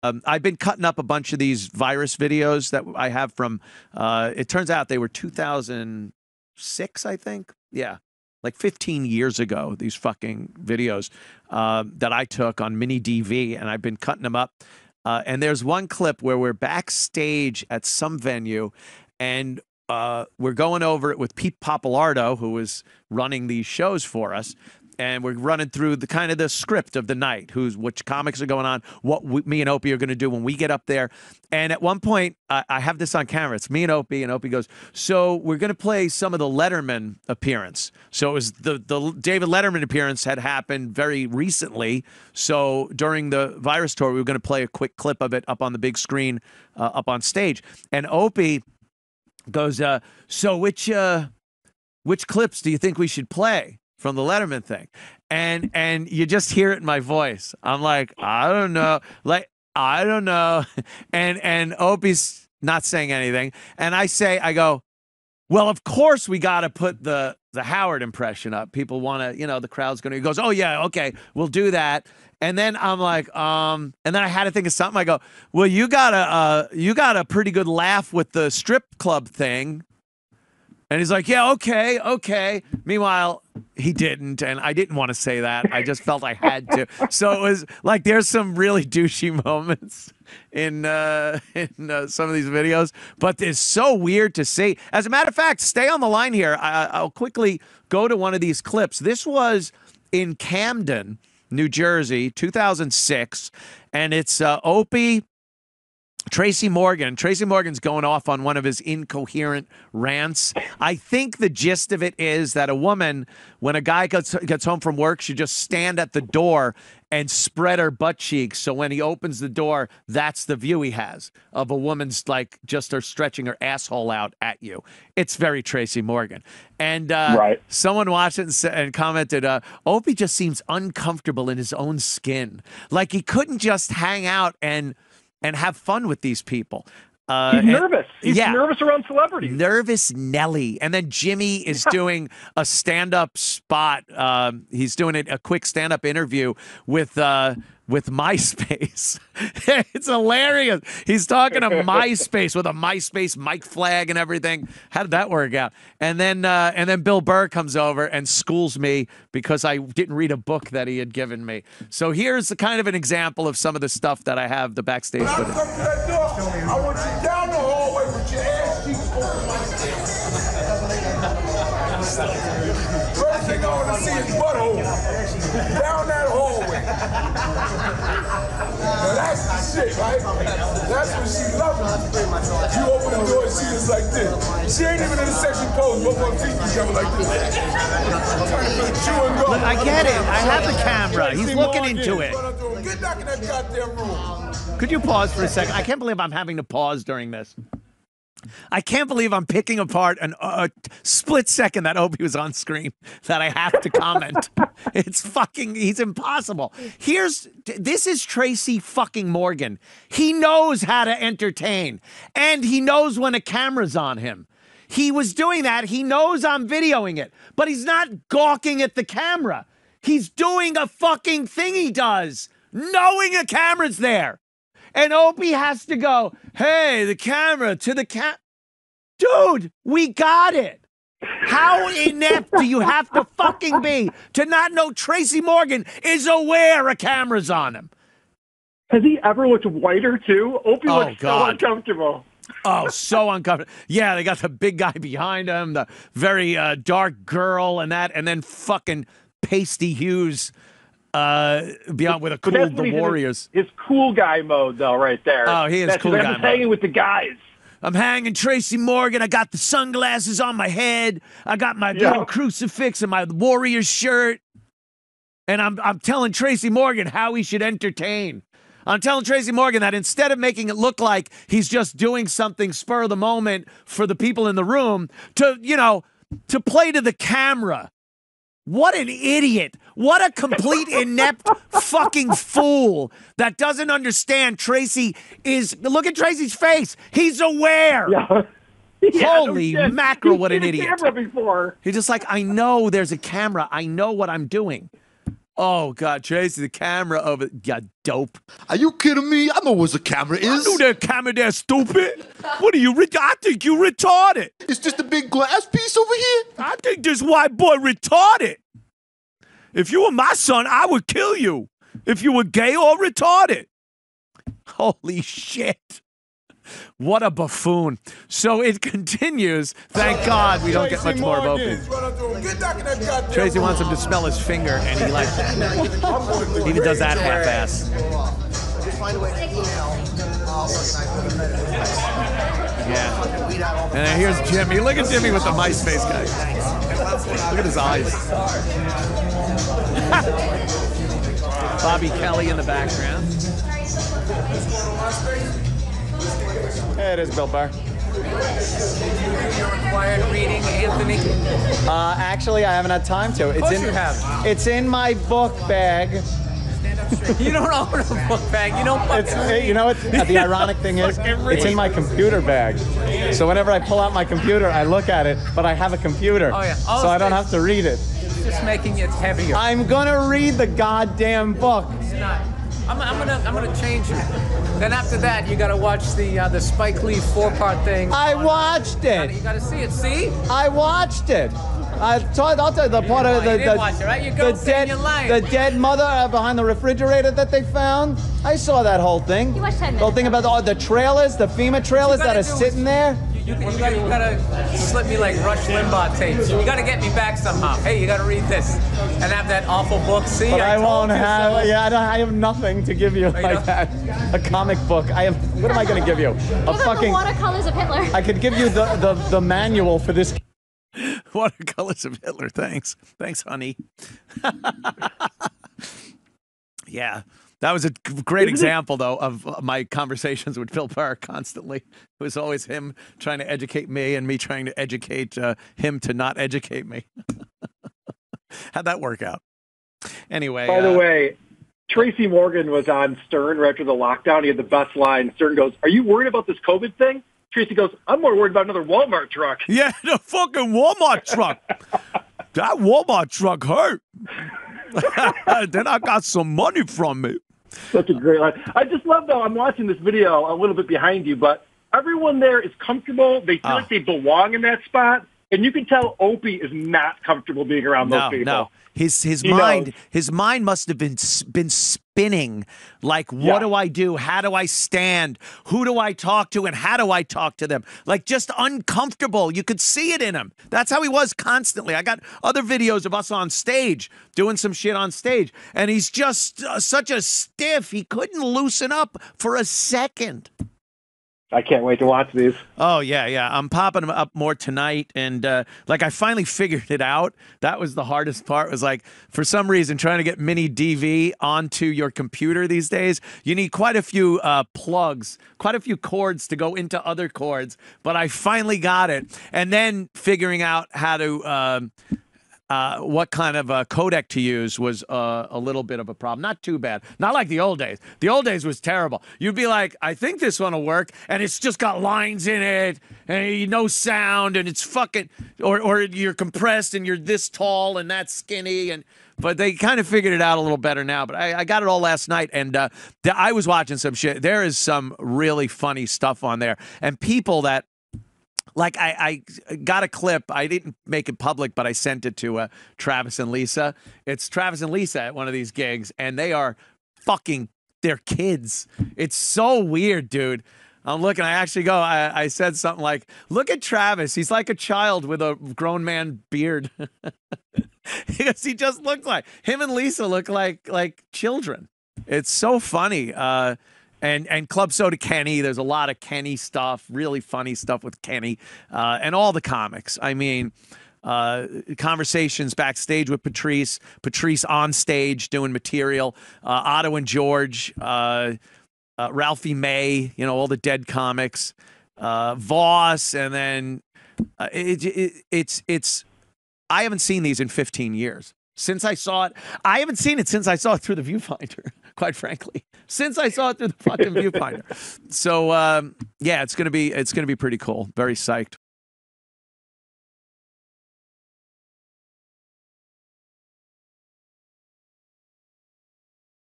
I've been cutting up a bunch of these virus videos that I have from, it turns out they were 2006, I think. Yeah. Like 15 years ago, these fucking videos that I took on mini DV, and I've been cutting them up. And there's one clip where we're backstage at some venue, and we're going over it with Pete Papalardo, who is running these shows for us. And we're running through the kind of the script of the night, which comics are going on, what me and Opie are going to do when we get up there. And at one point, I have this on camera. It's me and Opie goes, so we're going to play some of the Letterman appearance. So it was the David Letterman appearance had happened very recently. So during the virus tour, we were going to play a quick clip of it up on the big screen, up on stage. And Opie goes, so which clips do you think we should play from the Letterman thing? And you just hear it in my voice. I'm like, I don't know. I don't know. And Opie's not saying anything. And I go, well, of course we got to put the Howard impression up. People want to, the crowd's going to, he goes, oh yeah, okay, we'll do that. And then I'm like, and then I had to think of something. I go, well, you got a pretty good laugh with the strip club thing. And he's like, yeah, okay. Meanwhile, he didn't, and I didn't want to say that. I just felt I had to. So it was like there's some really douchey moments in some of these videos, but it's so weird to see. As a matter of fact, stay on the line here. I'll quickly go to one of these clips. This was in Camden, New Jersey, 2006, and it's Opie, Tracy Morgan. Tracy Morgan's going off on one of his incoherent rants. I think the gist of it is that a woman, when a guy gets home from work, should just stand at the door and spread her butt cheeks. So when he opens the door, that's the view he has of a woman's, like, just her stretching her asshole out at you. It's very Tracy Morgan. And someone watched it and commented, Opie just seems uncomfortable in his own skin. Like he couldn't just hang out and have fun with these people. He's nervous. He's nervous around celebrities. Nervous Nelly. And then Jimmy is doing a stand-up spot. He's doing a quick stand-up interview with MySpace. It's hilarious. He's talking to MySpace with a MySpace mic flag and everything. How did that work out? And then Bill Burr comes over and schools me because I didn't read a book that he had given me. So here's the kind of an example of some of the stuff that I have the backstage with. When I come to that door, I want you down the hallway with your ass cheeks open like this. First thing I want to see is butthole. Down that hallway. Now that's the shit, right? That's what she loves. You open the door and she is like this. She ain't even in a sexy pose, both her feet together like this. Look, I get it. I have the camera. He's looking into it. Get back in that goddamn room. Could you pause for a second? I can't believe I'm having to pause during this. I can't believe I'm picking apart a split second that Opie was on screen that I have to comment. He's impossible. This is Tracy fucking Morgan. He knows how to entertain, and he knows when a camera's on him. He was doing that. He knows I'm videoing it, but he's not gawking at the camera. He's doing a fucking thing he does, knowing a camera's there. And Opie has to go, hey, the camera to the Dude, we got it. How inept do you have to fucking be to not know Tracy Morgan is aware a camera's on him? Has he ever looked whiter, too? Opie looks so uncomfortable. Oh, so uncomfortable. Yeah, they got the big guy behind him, the very dark girl and then fucking pasty hues beyond with the Warriors. His cool guy mode, though, right there. Oh, he is cool guy mode. Hanging with the guys. I'm hanging Tracy Morgan. I got the sunglasses on my head. I got my little crucifix and my Warriors shirt. And I'm telling Tracy Morgan how he should entertain. I'm telling Tracy Morgan that instead of making it look like he's just doing something spur of the moment for the people in the room, to play to the camera. What an idiot. What a complete inept fucking fool that doesn't understand Tracy is. Look at Tracy's face. He's aware. Holy mackerel, what an idiot. Camera before. He's just like, I know there's a camera. I know what I'm doing. Oh, God, Tracy, the camera of it. Yeah, dope. Are you kidding me? I know where the camera is. I knew that camera there, stupid. What are you, I think you retarded. It's just a big glass piece over here. I think this white boy retarded. If you were my son, I would kill you. If you were gay or retarded. Holy shit. What a buffoon. So it continues. Thank God we don't get much more of Opie. Tracy wants him to smell his finger, and he like even does that half-ass. Yeah. And then here's Jimmy. Look at Jimmy with the mice face, guys. Look at his eyes. Bobby Kelly in the background. Hey, it is Bill Barr. Required reading, Anthony? Actually, I haven't had time to. Of course you have. It's in my book bag. You don't own a book bag. You don't fucking read. You know what? The ironic thing is, it's in my computer bag. So whenever I pull out my computer, I look at it, but I have a computer. Oh, yeah. So I don't have to read it. It's just making it heavier. I'm gonna read the goddamn book. It's not. I'm gonna change it. Then after that, you gotta watch the Spike Lee 4-part thing. I watched it. You gotta see it. See? I watched it. I'll tell you the part of You didn't watch it, right? You go saying you're lying. the dead mother behind the refrigerator that they found. I saw that whole thing. You watched 10 minutes. The whole thing about the trailers, the FEMA trailers that are sitting there. You gotta slip me like Rush Limbaugh tapes. You gotta get me back somehow. Hey, you gotta read this and have that awful book. See, But I won't told you have. so. Yeah, I have nothing to give you like that. A comic book. I have. What am I going to give you? A fucking. The watercolors of Hitler. I could give you the manual for this. Watercolors of Hitler. Thanks, honey. Yeah. That was a great example, though, of my conversations with Phil Barr constantly. It was always him trying to educate me and me trying to educate him to not educate me. How'd that work out? Anyway. By the way, Tracy Morgan was on Stern right after the lockdown. He had the best line. Stern goes, "Are you worried about this COVID thing?" Tracy goes, "I'm more worried about another Walmart truck." Yeah, the fucking Walmart truck. That Walmart truck hurt. Then I got some money from it. Such a great line. I just love, though, I'm watching this video a little bit behind you, but everyone there is comfortable. They feel like they belong in that spot. And you can tell Opie is not comfortable being around those people. No, his mind must have been spinning. Like, what do I do? How do I stand? Who do I talk to? And how do I talk to them? Like, just uncomfortable. You could see it in him. That's how he was constantly. I got other videos of us on stage doing some shit on stage, and he's just such a stiff. He couldn't loosen up for a second. I can't wait to watch these. Oh, yeah. I'm popping them up more tonight. And, I finally figured it out. That was the hardest part, was like, for some reason, trying to get mini DV onto your computer these days, you need quite a few plugs, quite a few cords to go into other cords. But I finally got it. And then figuring out how to... what kind of codec to use was a little bit of a problem. Not too bad. Not like the old days. The old days was terrible. You'd be like, I think this one will work, and it's just got lines in it, and no sound, and it's fucking, or you're compressed, and you're this tall and that skinny, but they kind of figured it out a little better now. But I got it all last night, and I was watching some shit. There is some really funny stuff on there, and people that, like, I got a clip. I didn't make it public, but I sent it to Travis and Lisa. It's Travis and Lisa at one of these gigs, and they are they're kids. It's so weird, dude. I'm looking. I actually go. I said something like, "Look at Travis. He's like a child with a grown man beard." Because he just looks like him, and Lisa look like children. It's so funny. And Club Soda Kenny, there's a lot of Kenny stuff, really funny stuff with Kenny, and all the comics. I mean, conversations backstage with Patrice on stage doing material, Otto and George, Ralphie May, all the dead comics, Voss, and then it's. I haven't seen these in 15 years. Since I saw it, I haven't seen it since I saw it through the viewfinder, quite frankly. Since I saw it through the fucking viewfinder. So, it's gonna be pretty cool. Very psyched.